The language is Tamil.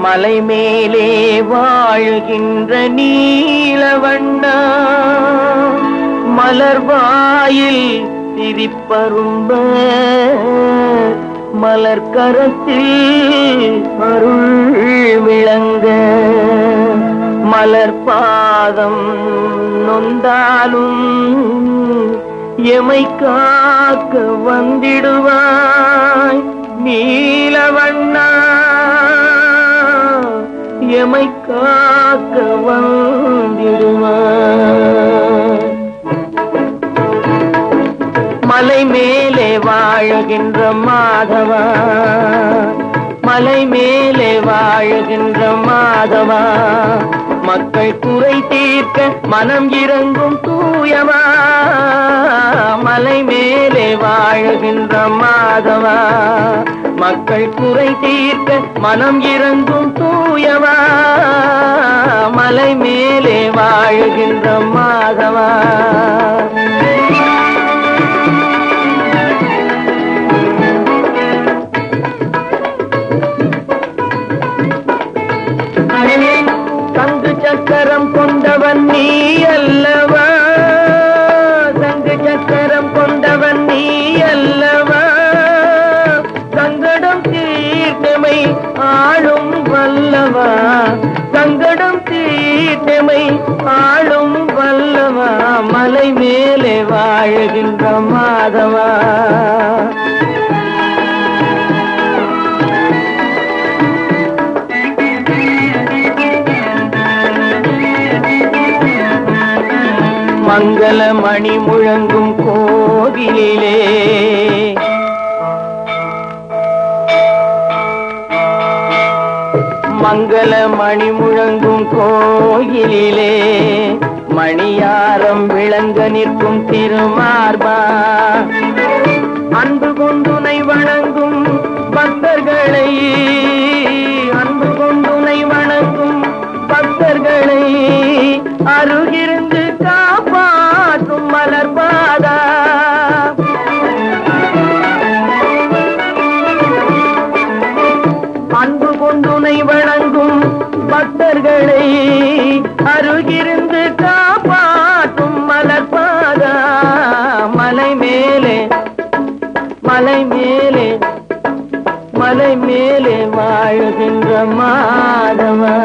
மலை மேலே வாழுகின்ற நீலவண்ணா, மலர்வாயில் சிரிப்பரும்ப மலர் கரத்தில் அருள் விளங்க, மலர் பாதம் நொந்தாலும் எமை காக்க வந்திடுவாய் நீலவண்ணா, எமை காக்க வந்திடுவாய். மலை மேலே வாழுகின்ற மாதவா, மலை மேலே வாழுகின்ற மாதவா, மக்கள் குறை தீர்க்க மனம் இறங்கும் தூயவா, மலை மேலே வாழுகின்ற மாதவா, மக்கள் குறை தீர்க்க மனம் இறங்கும் தூயவா, மலை மேலே வாழுகின்ற மாதவா. சங்கு சக்கரம் கொண்டவன் நீ அல்லவா, சங்கு சக்கரம் கொண்டவன் நீ அல்லவா, சங்கடம் தீர்த்தமை ஆளும் வல்லவா, சங்கடம் தீர்த்தமை ஆளும் வல்லவா, மலை மேலே வாழுகின்ற மாதவா. மங்கள மணி முழங்கும் கோவிலிலே, மங்கள மணி முழங்கும் கோயிலிலே, மணியாரம் விளங்க நிற்கும் திருமார்பா, அன்பு கொண்டுனை வணங்கும் பக்தர்களை, அன்பு கொண்டுனை வணங்கும் பக்தர்களை அருகிருந்து காப்பாற்றும் மலர்பாதா, அன்பு கொண்டுனை வணங்கும் பக்தர்களை அருகிருந்து காப்பாற்றும் மலர்பாதா, மலை மேலே, மலை மேலே, மலை மேலே வாழுகின்ற மாதவா.